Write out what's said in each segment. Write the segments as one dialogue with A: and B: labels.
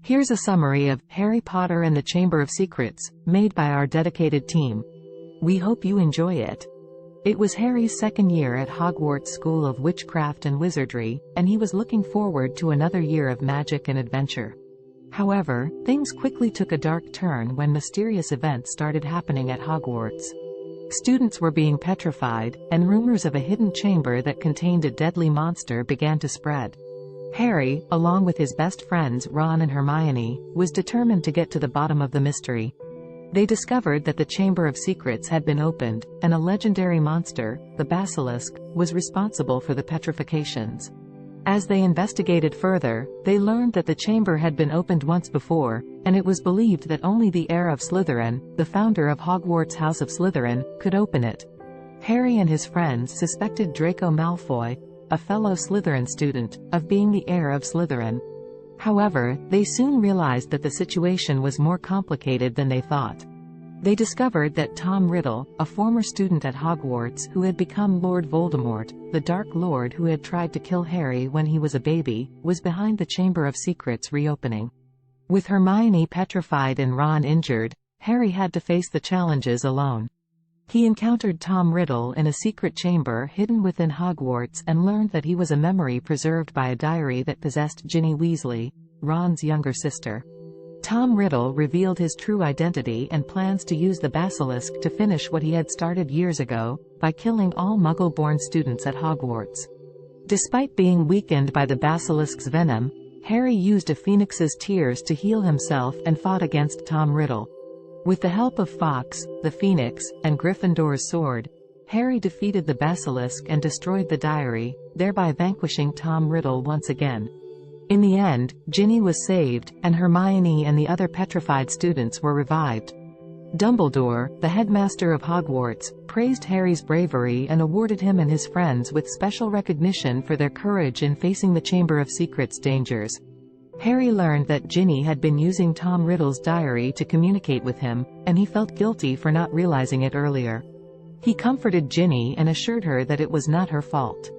A: Here's a summary of Harry Potter and the Chamber of Secrets, made by our dedicated team. We hope you enjoy it. It was Harry's second year at Hogwarts School of Witchcraft and Wizardry, and he was looking forward to another year of magic and adventure. However, things quickly took a dark turn when mysterious events started happening at Hogwarts. Students were being petrified, and rumors of a hidden chamber that contained a deadly monster began to spread. Harry, along with his best friends Ron and Hermione, was determined to get to the bottom of the mystery. They discovered that the Chamber of Secrets had been opened, and a legendary monster, the Basilisk, was responsible for the petrifications. As they investigated further, they learned that the chamber had been opened once before, and it was believed that only the heir of Slytherin, the founder of Hogwarts House of Slytherin, could open it. Harry and his friends suspected Draco Malfoy, a fellow Slytherin student, of being the heir of Slytherin. However, they soon realized that the situation was more complicated than they thought. They discovered that Tom Riddle, a former student at Hogwarts who had become Lord Voldemort, the Dark Lord who had tried to kill Harry when he was a baby, was behind the Chamber of Secrets reopening. With Hermione petrified and Ron injured, Harry had to face the challenges alone. He encountered Tom Riddle in a secret chamber hidden within Hogwarts and learned that he was a memory preserved by a diary that possessed Ginny Weasley, Ron's younger sister. Tom Riddle revealed his true identity and plans to use the Basilisk to finish what he had started years ago, by killing all Muggle-born students at Hogwarts. Despite being weakened by the Basilisk's venom, Harry used a phoenix's tears to heal himself and fought against Tom Riddle. With the help of Fawkes, the Phoenix, and Gryffindor's sword, Harry defeated the Basilisk and destroyed the diary, thereby vanquishing Tom Riddle once again. In the end, Ginny was saved, and Hermione and the other petrified students were revived. Dumbledore, the headmaster of Hogwarts, praised Harry's bravery and awarded him and his friends with special recognition for their courage in facing the Chamber of Secrets dangers. Harry learned that Ginny had been using Tom Riddle's diary to communicate with him, and he felt guilty for not realizing it earlier. He comforted Ginny and assured her that it was not her fault.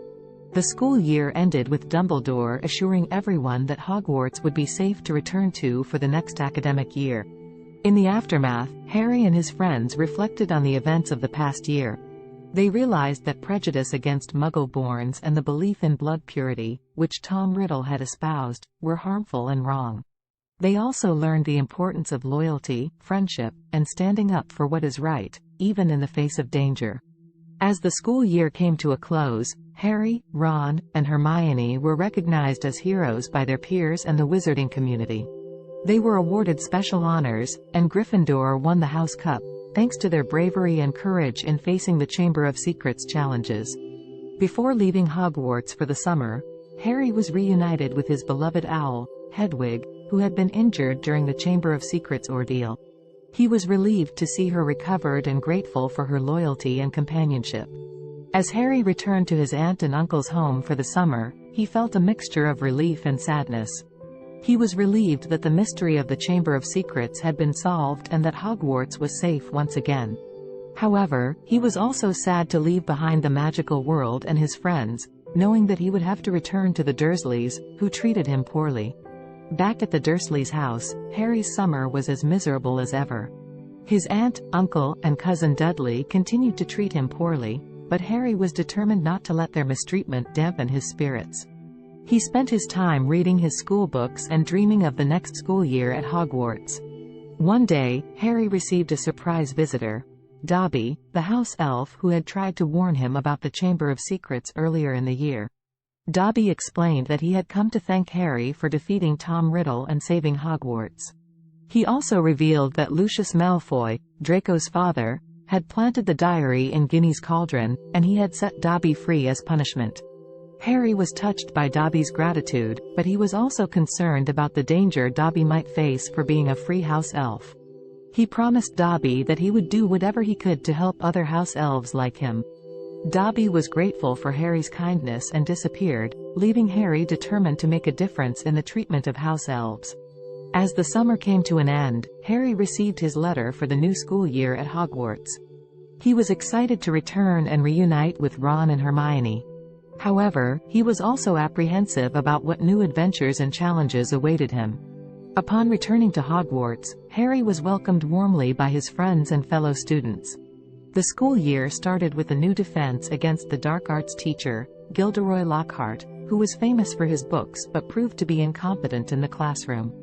A: The school year ended with Dumbledore assuring everyone that Hogwarts would be safe to return to for the next academic year. In the aftermath, Harry and his friends reflected on the events of the past year. They realized that prejudice against Muggle-borns and the belief in blood purity, which Tom Riddle had espoused, were harmful and wrong. They also learned the importance of loyalty, friendship, and standing up for what is right, even in the face of danger. As the school year came to a close, Harry, Ron, and Hermione were recognized as heroes by their peers and the wizarding community. They were awarded special honors, and Gryffindor won the House Cup, thanks to their bravery and courage in facing the Chamber of Secrets challenges. Before leaving Hogwarts for the summer, Harry was reunited with his beloved owl, Hedwig, who had been injured during the Chamber of Secrets ordeal. He was relieved to see her recovered and grateful for her loyalty and companionship. As Harry returned to his aunt and uncle's home for the summer, he felt a mixture of relief and sadness. He was relieved that the mystery of the Chamber of Secrets had been solved and that Hogwarts was safe once again. However, he was also sad to leave behind the magical world and his friends, knowing that he would have to return to the Dursleys, who treated him poorly. Back at the Dursleys' house, Harry's summer was as miserable as ever. His aunt, uncle, and cousin Dudley continued to treat him poorly, but Harry was determined not to let their mistreatment dampen his spirits. He spent his time reading his school books and dreaming of the next school year at Hogwarts. One day, Harry received a surprise visitor, Dobby, the house elf who had tried to warn him about the Chamber of Secrets earlier in the year. Dobby explained that he had come to thank Harry for defeating Tom Riddle and saving Hogwarts. He also revealed that Lucius Malfoy, Draco's father, had planted the diary in Ginny's cauldron, and he had set Dobby free as punishment. Harry was touched by Dobby's gratitude, but he was also concerned about the danger Dobby might face for being a free house elf. He promised Dobby that he would do whatever he could to help other house elves like him. Dobby was grateful for Harry's kindness and disappeared, leaving Harry determined to make a difference in the treatment of house elves. As the summer came to an end, Harry received his letter for the new school year at Hogwarts. He was excited to return and reunite with Ron and Hermione. However, he was also apprehensive about what new adventures and challenges awaited him. Upon returning to Hogwarts, Harry was welcomed warmly by his friends and fellow students. The school year started with a new defense against the dark arts teacher, Gilderoy Lockhart, who was famous for his books but proved to be incompetent in the classroom.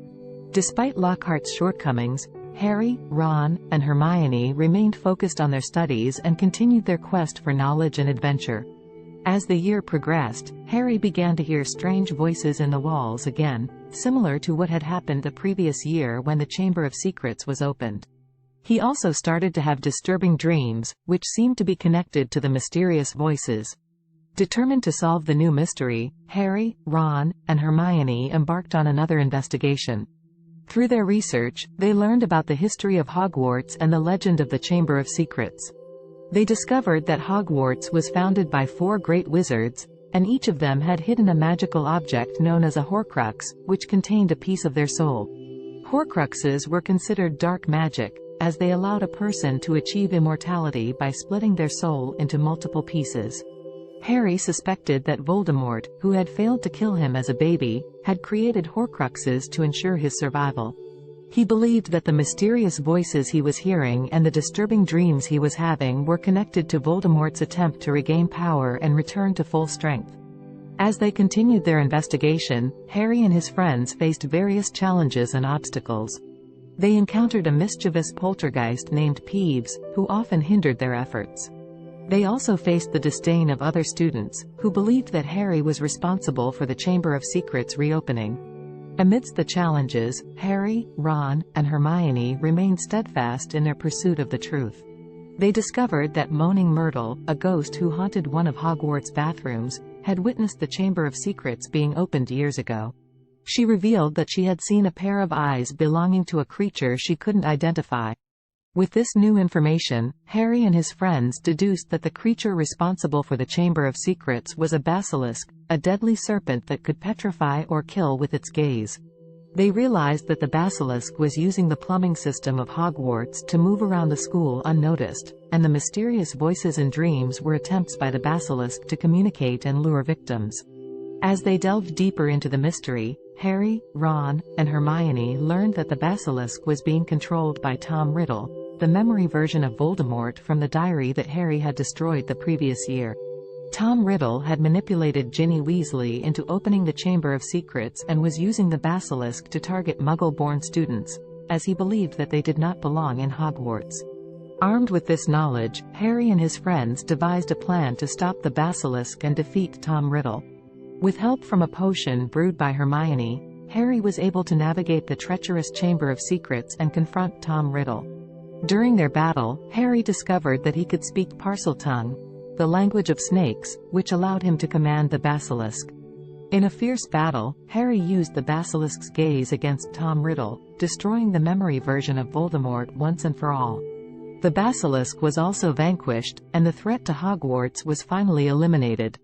A: Despite Lockhart's shortcomings, Harry, Ron, and Hermione remained focused on their studies and continued their quest for knowledge and adventure. As the year progressed, Harry began to hear strange voices in the walls again, similar to what had happened the previous year when the Chamber of Secrets was opened. He also started to have disturbing dreams, which seemed to be connected to the mysterious voices. Determined to solve the new mystery, Harry, Ron, and Hermione embarked on another investigation. Through their research, they learned about the history of Hogwarts and the legend of the Chamber of Secrets. They discovered that Hogwarts was founded by 4 great wizards, and each of them had hidden a magical object known as a Horcrux, which contained a piece of their soul. Horcruxes were considered dark magic, as they allowed a person to achieve immortality by splitting their soul into multiple pieces. Harry suspected that Voldemort, who had failed to kill him as a baby, had created Horcruxes to ensure his survival. He believed that the mysterious voices he was hearing and the disturbing dreams he was having were connected to Voldemort's attempt to regain power and return to full strength. As they continued their investigation, Harry and his friends faced various challenges and obstacles. They encountered a mischievous poltergeist named Peeves, who often hindered their efforts. They also faced the disdain of other students, who believed that Harry was responsible for the Chamber of Secrets reopening. Amidst the challenges, Harry, Ron, and Hermione remained steadfast in their pursuit of the truth. They discovered that Moaning Myrtle, a ghost who haunted one of Hogwarts' bathrooms, had witnessed the Chamber of Secrets being opened years ago. She revealed that she had seen a pair of eyes belonging to a creature she couldn't identify. With this new information, Harry and his friends deduced that the creature responsible for the Chamber of Secrets was a basilisk, a deadly serpent that could petrify or kill with its gaze. They realized that the basilisk was using the plumbing system of Hogwarts to move around the school unnoticed, and the mysterious voices in dreams were attempts by the basilisk to communicate and lure victims. As they delved deeper into the mystery, Harry, Ron, and Hermione learned that the basilisk was being controlled by Tom Riddle, the memory version of Voldemort from the diary that Harry had destroyed the previous year. Tom Riddle had manipulated Ginny Weasley into opening the Chamber of Secrets and was using the basilisk to target Muggle-born students, as he believed that they did not belong in Hogwarts. Armed with this knowledge, Harry and his friends devised a plan to stop the basilisk and defeat Tom Riddle. With help from a potion brewed by Hermione, Harry was able to navigate the treacherous Chamber of Secrets and confront Tom Riddle. During their battle, Harry discovered that he could speak Parseltongue, the language of snakes, which allowed him to command the basilisk. In a fierce battle, Harry used the basilisk's gaze against Tom Riddle, destroying the memory version of Voldemort once and for all. The basilisk was also vanquished, and the threat to Hogwarts was finally eliminated.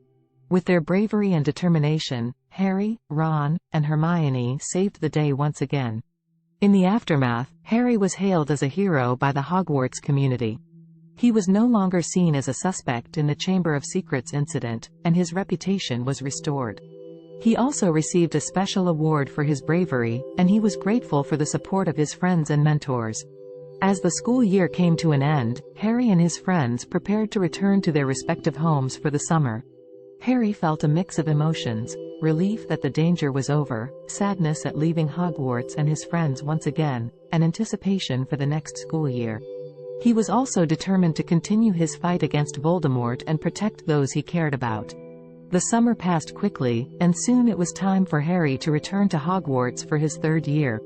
A: With their bravery and determination, Harry, Ron, and Hermione saved the day once again. In the aftermath, Harry was hailed as a hero by the Hogwarts community. He was no longer seen as a suspect in the Chamber of Secrets incident, and his reputation was restored. He also received a special award for his bravery, and he was grateful for the support of his friends and mentors. As the school year came to an end, Harry and his friends prepared to return to their respective homes for the summer. Harry felt a mix of emotions: relief that the danger was over, sadness at leaving Hogwarts and his friends once again, and anticipation for the next school year. He was also determined to continue his fight against Voldemort and protect those he cared about. The summer passed quickly, and soon it was time for Harry to return to Hogwarts for his 3rd year.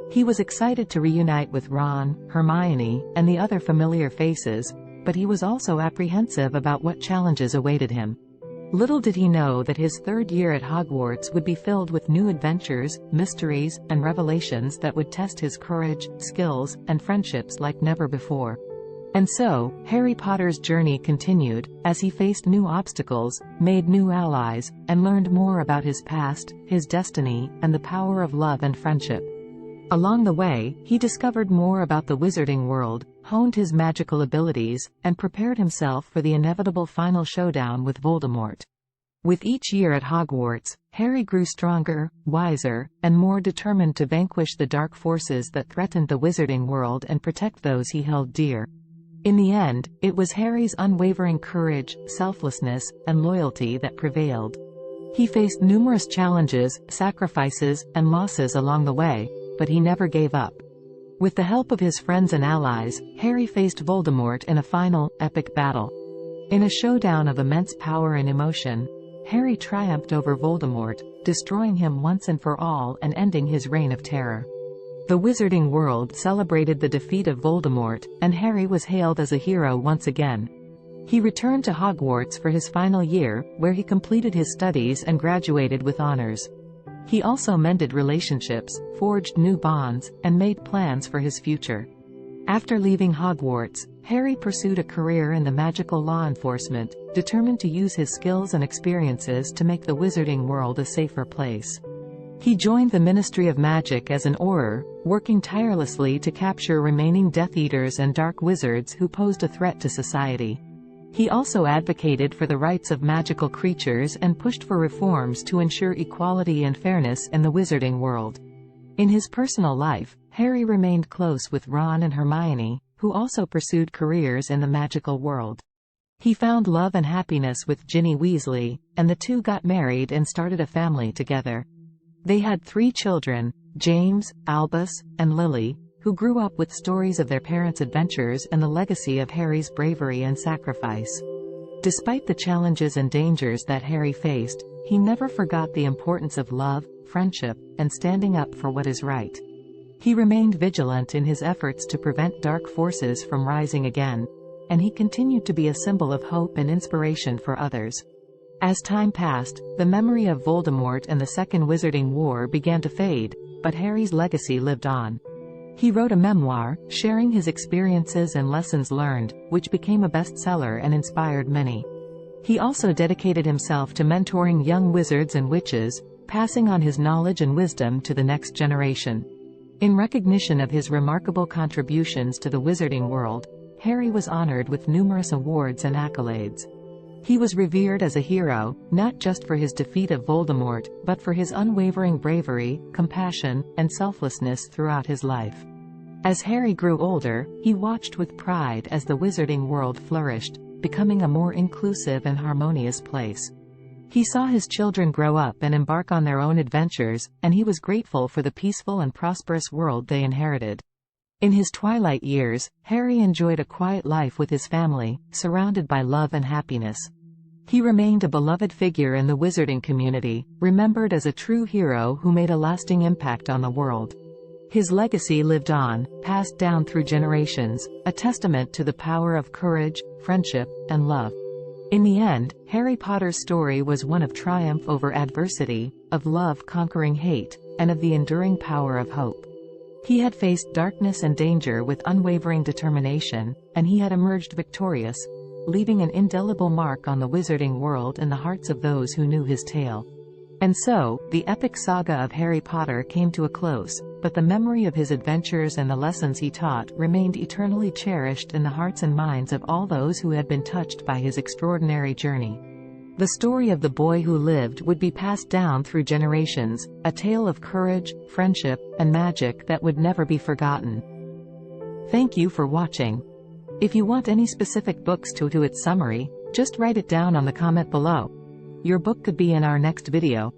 A: He was excited to reunite with Ron, Hermione, and the other familiar faces, but he was also apprehensive about what challenges awaited him. Little did he know that his 3rd year at Hogwarts would be filled with new adventures, mysteries, and revelations that would test his courage, skills, and friendships like never before. And so, Harry Potter's journey continued, as he faced new obstacles, made new allies, and learned more about his past, his destiny, and the power of love and friendship. Along the way, he discovered more about the wizarding world, honed his magical abilities, and prepared himself for the inevitable final showdown with Voldemort. With each year at Hogwarts, Harry grew stronger, wiser, and more determined to vanquish the dark forces that threatened the wizarding world and protect those he held dear. In the end, it was Harry's unwavering courage, selflessness, and loyalty that prevailed. He faced numerous challenges, sacrifices, and losses along the way, but he never gave up. With the help of his friends and allies, Harry faced Voldemort in a final, epic battle. In a showdown of immense power and emotion, Harry triumphed over Voldemort, destroying him once and for all and ending his reign of terror. The wizarding world celebrated the defeat of Voldemort, and Harry was hailed as a hero once again. He returned to Hogwarts for his final year, where he completed his studies and graduated with honors. He also mended relationships, forged new bonds, and made plans for his future. After leaving Hogwarts, Harry pursued a career in the magical law enforcement, determined to use his skills and experiences to make the wizarding world a safer place. He joined the Ministry of Magic as an Auror, working tirelessly to capture remaining Death Eaters and dark wizards who posed a threat to society. He also advocated for the rights of magical creatures and pushed for reforms to ensure equality and fairness in the wizarding world. In his personal life, Harry remained close with Ron and Hermione, who also pursued careers in the magical world. He found love and happiness with Ginny Weasley, and the two got married and started a family together. They had 3 children, James, Albus, and Lily, who grew up with stories of their parents' adventures and the legacy of Harry's bravery and sacrifice. Despite the challenges and dangers that Harry faced, he never forgot the importance of love, friendship, and standing up for what is right. He remained vigilant in his efforts to prevent dark forces from rising again, and he continued to be a symbol of hope and inspiration for others. As time passed, the memory of Voldemort and the Second Wizarding War began to fade, but Harry's legacy lived on. He wrote a memoir, sharing his experiences and lessons learned, which became a bestseller and inspired many. He also dedicated himself to mentoring young wizards and witches, passing on his knowledge and wisdom to the next generation. In recognition of his remarkable contributions to the wizarding world, Harry was honored with numerous awards and accolades. He was revered as a hero, not just for his defeat of Voldemort, but for his unwavering bravery, compassion, and selflessness throughout his life. As Harry grew older, he watched with pride as the wizarding world flourished, becoming a more inclusive and harmonious place. He saw his children grow up and embark on their own adventures, and he was grateful for the peaceful and prosperous world they inherited. In his twilight years, Harry enjoyed a quiet life with his family, surrounded by love and happiness. He remained a beloved figure in the wizarding community, remembered as a true hero who made a lasting impact on the world. His legacy lived on, passed down through generations, a testament to the power of courage, friendship, and love. In the end, Harry Potter's story was one of triumph over adversity, of love conquering hate, and of the enduring power of hope. He had faced darkness and danger with unwavering determination, and he had emerged victorious, leaving an indelible mark on the wizarding world and the hearts of those who knew his tale. And so, the epic saga of Harry Potter came to a close, but the memory of his adventures and the lessons he taught remained eternally cherished in the hearts and minds of all those who had been touched by his extraordinary journey. The story of the boy who lived would be passed down through generations, a tale of courage, friendship, and magic that would never be forgotten. Thank you for watching. If you want any specific books to its summary, just write it down on the comment below. Your book could be in our next video.